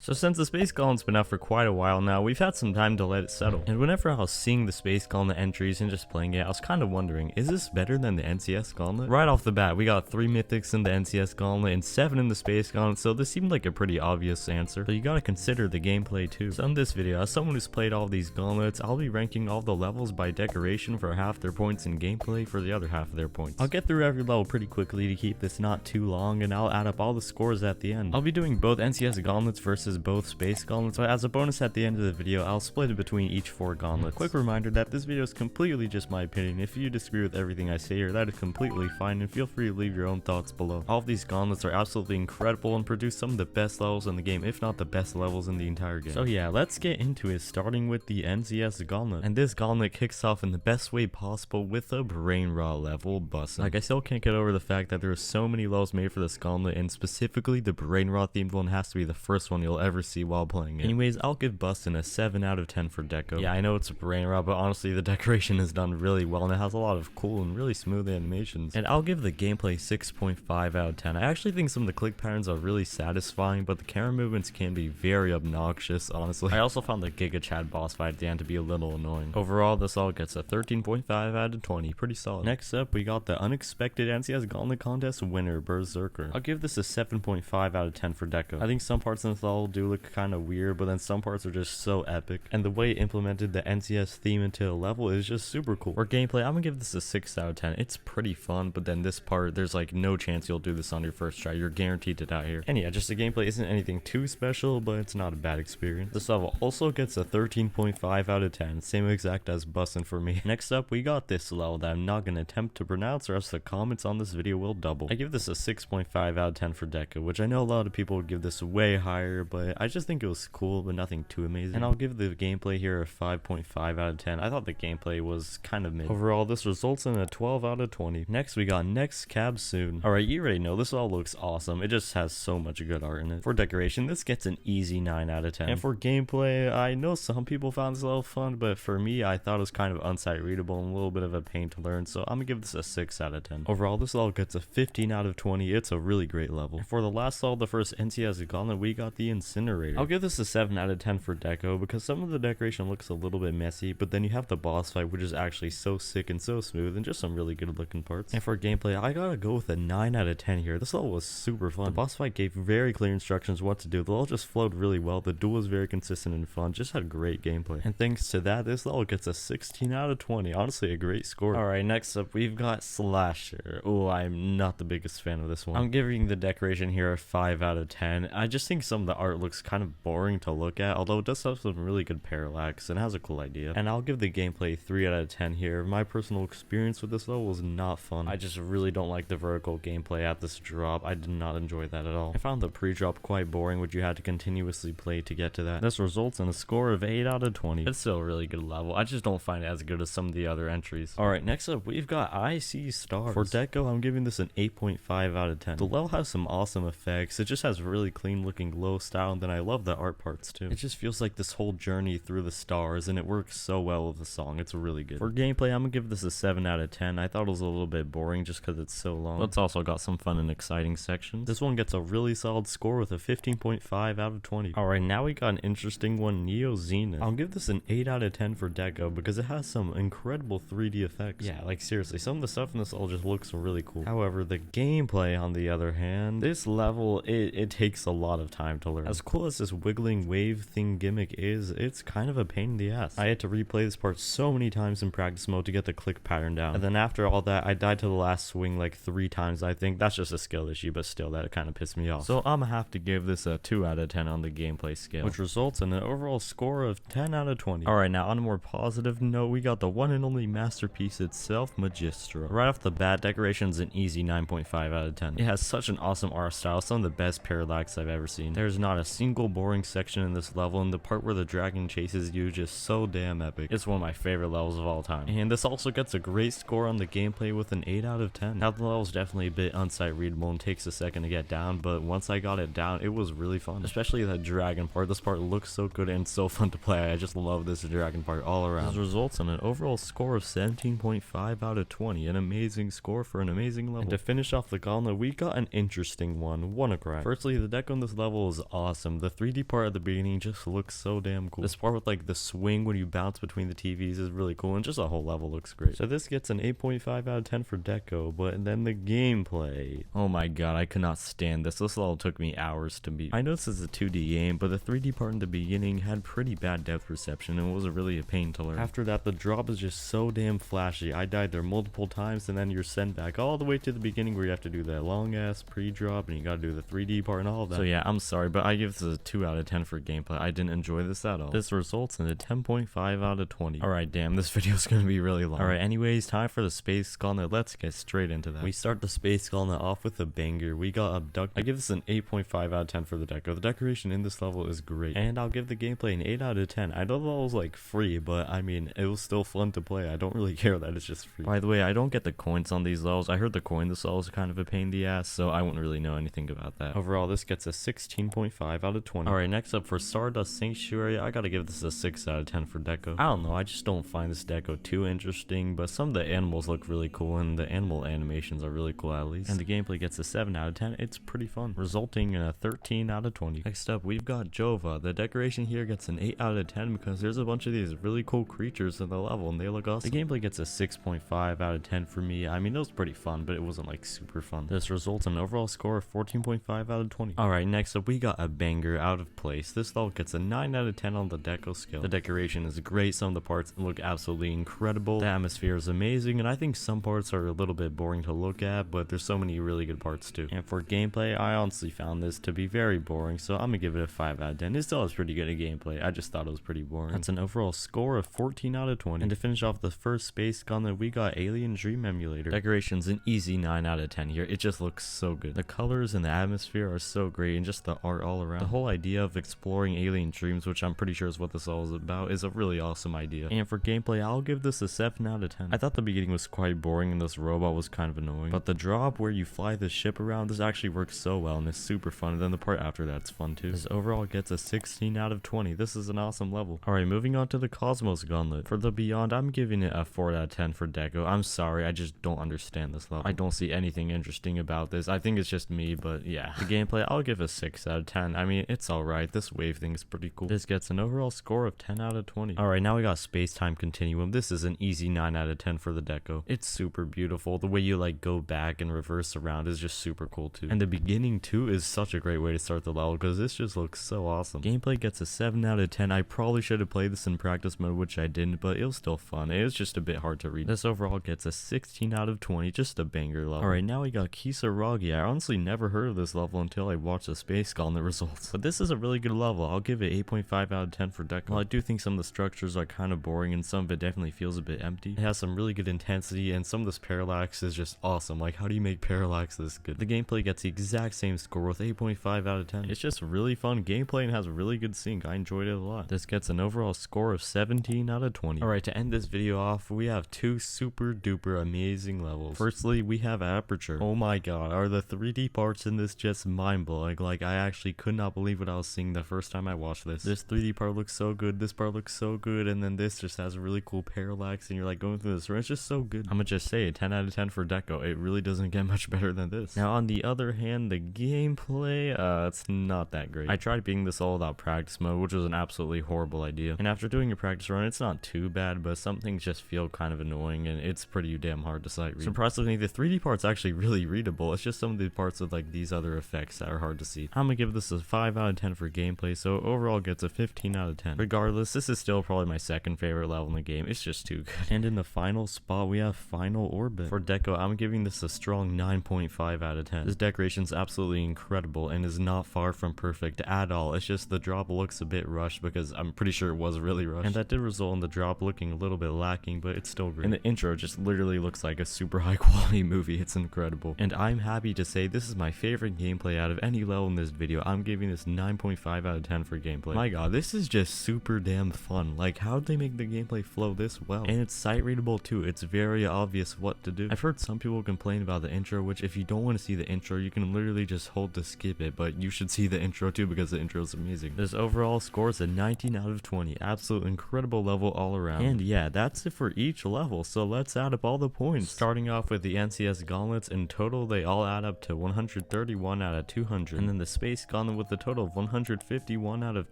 So since the Space Gauntlet's been out for quite a while now, we've had some time to let it settle. And whenever I was seeing the Space Gauntlet entries and just playing it, I was kind of wondering, is this better than the NCS Gauntlet? Right off the bat, we got 3 mythics in the NCS Gauntlet and 7 in the Space Gauntlet, so this seemed like a pretty obvious answer. But you gotta consider the gameplay too. So in this video, as someone who's played all these gauntlets, I'll be ranking all the levels by decoration for half their points and gameplay for the other half of their points. I'll get through every level pretty quickly to keep this not too long, and I'll add up all the scores at the end. I'll be doing both NCS gauntlets versus both Space Gauntlets, but as a bonus at the end of the video, I'll split it between each 4 gauntlets. Quick reminder that this video is completely just my opinion. If you disagree with everything I say here, that is completely fine, and feel free to leave your own thoughts below. All of these gauntlets are absolutely incredible and produce some of the best levels in the game, if not the best levels in the entire game. So yeah, let's get into it, starting with the NCS Gauntlet. And this gauntlet kicks off in the best way possible with a brain rot level bussin'. Like, I still can't get over the fact that there are so many levels made for this gauntlet, and specifically the brain rot themed one has to be the first one you'll ever see while playing it. Anyways, I'll give bussin' a 7 out of 10 for deco. Yeah, I know it's a brain rot, but honestly the decoration is done really well and it has a lot of cool and really smooth animations. And I'll give the gameplay 6.5 out of 10. I actually think some of the click patterns are really satisfying, but the camera movements can be very obnoxious, honestly. I also found the Giga Chad boss fight at the end to be a little annoying. Overall, this all gets a 13.5 out of 20, pretty solid. Next up, we got the unexpected NCS Gauntlet Contest winner, Berserker. I'll give this a 7.5 out of 10 for deco. I think some parts in this level do look kind of weird, but then some parts are just so epic, and the way it implemented the NCS theme into the level is just super cool. For gameplay, I'm gonna give this a 6 out of 10. It's pretty fun, but then this part, there's like no chance you'll do this on your first try. You're guaranteed to die here. And yeah, just the gameplay isn't anything too special, but it's not a bad experience. This level also gets a 13.5 out of 10, same exact as bussin' for me. Next up, we got this level that I'm not gonna attempt to pronounce, or else the comments on this video will double. I give this a 6.5 out of 10 for deco, which I know a lot of people would give this way higher, but I just think it was cool, but nothing too amazing. And I'll give the gameplay here a 5.5 out of 10. I thought the gameplay was kind of mid. Overall, this results in a 12 out of 20. Next, we got Next Cab Soon. Alright, you already know this all looks awesome. It just has so much good art in it. For decoration, this gets an easy 9 out of 10. And for gameplay, I know some people found this level fun, but for me, I thought it was kind of unsight readable and a little bit of a pain to learn, so I'm gonna give this a 6 out of 10. Overall, this level gets a 15 out of 20. It's a really great level. And for the last level, the first NCS Gauntlet, we got the Incinerator. I'll give this a 7 out of 10 for deco, because some of the decoration looks a little bit messy, but then you have the boss fight, which is actually so sick and so smooth, and just some really good looking parts. And for gameplay, I gotta go with a 9 out of 10 here. This level was super fun. The boss fight gave very clear instructions what to do. The level just flowed really well. The duel was very consistent and fun. Just had great gameplay. And thanks to that, this level gets a 16 out of 20. Honestly, a great score. Alright, next up, we've got Slasher. Oh, I'm not the biggest fan of this one. I'm giving the decoration here a 5 out of 10. I just think some of the art looks kind of boring to look at, although it does have some really good parallax and has a cool idea. And I'll give the gameplay 3 out of 10 here. My personal experience with this level was not fun. I just really don't like the vertical gameplay at this drop. I did not enjoy that at all. I found the pre-drop quite boring, which you had to continuously play to get to that. This results in a score of 8 out of 20. It's still a really good level. I just don't find it as good as some of the other entries. Alright, next up, we've got I See Stars. For deco, I'm giving this an 8.5 out of 10. The level has some awesome effects. It just has really clean looking glow style, and then I love the art parts too. It just feels like this whole journey through the stars, and it works so well with the song. It's really good. For gameplay, I'm gonna give this a 7 out of 10. I thought it was a little bit boring just because it's so long, but it's also got some fun and exciting sections. This one gets a really solid score with a 15.5 out of 20. Alright, now we got an interesting one, Neo Zenith. I'll give this an 8 out of 10 for deco because it has some incredible 3D effects. Yeah, like seriously, some of the stuff in this all just looks really cool. However, the gameplay, on the other hand, this level, it takes a lot of time to learn. As cool as this wiggling wave thing gimmick is, it's kind of a pain in the ass. I had to replay this part so many times in practice mode to get the click pattern down. And then after all that, I died to the last swing like 3 times. I think that's just a skill issue, but still, that kind of pissed me off. So I'm gonna have to give this a 2 out of 10 on the gameplay scale, which results in an overall score of 10 out of 20. Alright, now on a more positive note, we got the one and only masterpiece itself, Magistra. Right off the bat, decoration's an easy 9.5 out of 10. It has such an awesome art style, some of the best parallax I've ever seen. There's not a single boring section in this level, and the part where the dragon chases you just so damn epic. It's one of my favorite levels of all time. And this also gets a great score on the gameplay with an 8 out of 10. Now the level's definitely a bit unsight readable and takes a second to get down, but once I got it down, it was really fun. Especially the dragon part. This part looks so good and so fun to play. I just love this dragon part all around. This results in an overall score of 17.5 out of 20. An amazing score for an amazing level. And to finish off the gauntlet, we got an interesting one, WannaCry. Firstly, the deck on this level is awesome. awesome. The 3D part at the beginning just looks so damn cool. This part with like the swing when you bounce between the TVs is really cool, and just the whole level looks great. So this gets an 8.5 out of 10 for deco, but then the gameplay. Oh my god, I could not stand this. This level took me hours to beat. I know this is a 2D game, but the 3D part in the beginning had pretty bad depth perception and was really a pain to learn. After that, the drop is just so damn flashy. I died there multiple times, and then you're sent back all the way to the beginning where you have to do that long ass pre-drop, and you gotta do the 3D part and all of that. So yeah, I'm sorry, but I give this a 2 out of 10 for gameplay. I didn't enjoy this at all. This results in a 10.5 out of 20. Alright, damn, this video is gonna be really long. Alright, anyways, time for the Space Gauntlet. Let's get straight into that. We start the Space Gauntlet off with a banger. We got abducted. I give this an 8.5 out of 10 for the deco. The decoration in this level is great, and I'll give the gameplay an 8 out of 10. I know the level was like free, but I mean, it was still fun to play. I don't really care that it's just free. By the way, I don't get the coins on these levels. I heard the coin this level is kind of a pain in the ass, so I wouldn't really know anything about that. Overall, this gets a 16.5 out of 20. Alright, next up for Stardust Sanctuary, I gotta give this a 6 out of 10 for deco. I don't know, I just don't find this deco too interesting, but some of the animals look really cool, and the animal animations are really cool at least. And the gameplay gets a 7 out of 10. It's pretty fun, resulting in a 13 out of 20. Next up, we've got Jova. The decoration here gets an 8 out of 10 because there's a bunch of these really cool creatures in the level, and they look awesome. The gameplay gets a 6.5 out of 10 for me. I mean, it was pretty fun, but it wasn't like super fun. This results in an overall score of 14.5 out of 20. Alright, next up, we got a banger, Out of Place. This level gets a 9 out of 10 on the deco scale. The decoration is great. Some of the parts look absolutely incredible. The atmosphere is amazing, and I think some parts are a little bit boring to look at, but there's so many really good parts too. And for gameplay, I honestly found this to be very boring, so I'm gonna give it a 5 out of 10. It still has pretty good at gameplay. I just thought it was pretty boring. That's an overall score of 14 out of 20. And to finish off the first Space Gauntlet, we got Alien Dream Emulator. Decoration's an easy 9 out of 10 here. It just looks so good. The colors and the atmosphere are so great, and just the art all around. The whole idea of exploring alien dreams, which I'm pretty sure is what this all is about, is a really awesome idea. And for gameplay, I'll give this a 7 out of 10. I thought the beginning was quite boring and this robot was kind of annoying, but the drop where you fly the ship around, this actually works so well and it's super fun, and then the part after that's fun too. This overall gets a 16 out of 20. This is an awesome level. Alright, moving on to the Cosmos Gauntlet. For the Beyond, I'm giving it a 4 out of 10 for deco. I'm sorry, I just don't understand this level. I don't see anything interesting about this. I think it's just me, but yeah. The gameplay, I'll give a 6 out of 10. I mean, it's alright. This wave thing is pretty cool. This gets an overall score of 10 out of 20. Alright, now we got Space Time Continuum. This is an easy 9 out of 10 for the deco. It's super beautiful. The way you like go back and reverse around is just super cool too. And the beginning too is such a great way to start the level because this just looks so awesome. Gameplay gets a 7 out of 10. I probably should have played this in practice mode, which I didn't, but it was still fun. It was just a bit hard to read. This overall gets a 16 out of 20. Just a banger level. Alright, now we got Kisaragi. I honestly never heard of this level until I watched the Space Gauntlet results. But this is a really good level. I'll give it 8.5 out of 10 for deco. While I do think some of the structures are kind of boring and some of it definitely feels a bit empty, it has some really good intensity, and some of this parallax is just awesome. Like, how do you make parallax this good? The gameplay gets the exact same score with 8.5 out of 10. It's just really fun gameplay and has really good sync. I enjoyed it a lot. This gets an overall score of 17 out of 20. Alright, to end this video off, we have two super duper amazing levels. Firstly, we have Aperture. Oh my god, are the 3D parts in this just mind-blowing? Like, I actually could not believe what I was seeing the first time I watched this. This 3D part looks so good, this part looks so good, and then this just has a really cool parallax, and you're like going through this room. It's just so good. I'm gonna just say it, 10 out of 10 for deco. It really doesn't get much better than this. Now, on the other hand, the gameplay, it's not that great. I tried beating this all without practice mode, which was an absolutely horrible idea. And after doing a practice run, it's not too bad, but some things just feel kind of annoying, and it's pretty damn hard to sight read. Surprisingly, the 3D part's actually really readable. It's just some of the parts with like these other effects that are hard to see. I'm gonna give this a 5 out of 10 for gameplay, so overall gets a 15 out of 10. Regardless, this is still probably my second favorite level in the game. It's just too good. And in the final spot, we have Final Orbit. For deco, I'm giving this a strong 9.5 out of 10. This decoration's absolutely incredible and is not far from perfect at all. It's just the drop looks a bit rushed because I'm pretty sure it was really rushed. And that did result in the drop looking a little bit lacking, but it's still great. And the intro just literally looks like a super high quality movie. It's incredible. And I'm happy to say this is my favorite gameplay out of any level in this video. I'm giving this 9.5 out of 10 for gameplay. My god, this is just super damn fun. Like, how'd they make the gameplay flow this well? And it's sight readable too. It's very obvious what to do. I've heard some people complain about the intro, which if you don't want to see the intro, you can literally just hold to skip it, but you should see the intro too because the intro is amazing. This overall score is a 19 out of 20. Absolute incredible level all around. And yeah, that's it for each level, so let's add up all the points. Starting off with the NCS Gauntlets, in total they all add up to 131 out of 200. And then the Space Gauntlet with a total of 151 out of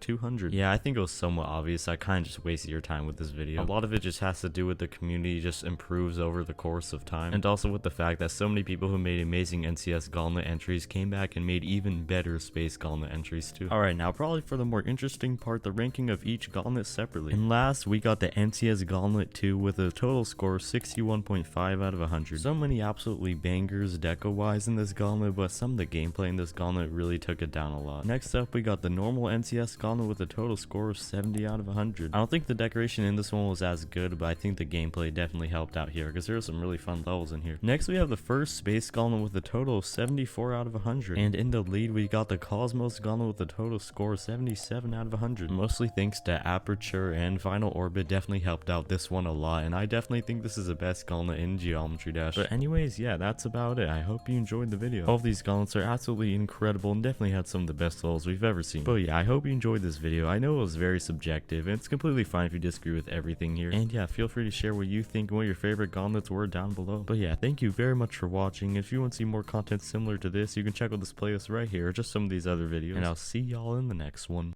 200. Yeah, I think it was somewhat obvious. I kind of just wasted your time with this video. A lot of it just has to do with the community just improves over the course of time, and also with the fact that so many people who made amazing NCS Gauntlet entries came back and made even better Space Gauntlet entries too. Alright, now probably for the more interesting part, the ranking of each Gauntlet separately. And last, we got the NCS Gauntlet 2 with a total score of 61.5 out of 100. So many absolutely bangers deco-wise in this Gauntlet, but some of the gameplay in this Gauntlet really took it down a lot. Next up, we got the normal NCS Gauntlet with a total score of 70 out of 100. I don't think the decoration in this one was as good, but I think the gameplay definitely helped out here because there are some really fun levels in here. Next, we have the first Space Gauntlet with a total of 74 out of 100. And in the lead, we got the Cosmos Gauntlet with a total score of 77 out of 100. Mostly thanks to Aperture and Final Orbit definitely helped out this one a lot, and I definitely think this is the best Gauntlet in Geometry Dash. But anyways, yeah, that's about it. I hope you enjoyed the video. All of these gauntlets are absolutely incredible and definitely had some of the best levels we've ever seen. But yeah, I hope you enjoyed this video. I know it was very subjective, and it's completely fine if you disagree with everything here. And yeah, feel free to share what you think and what your favorite gauntlets were down below. But yeah, thank you very much for watching. If you want to see more content similar to this, you can check out this playlist right here, or just some of these other videos. And I'll see y'all in the next one.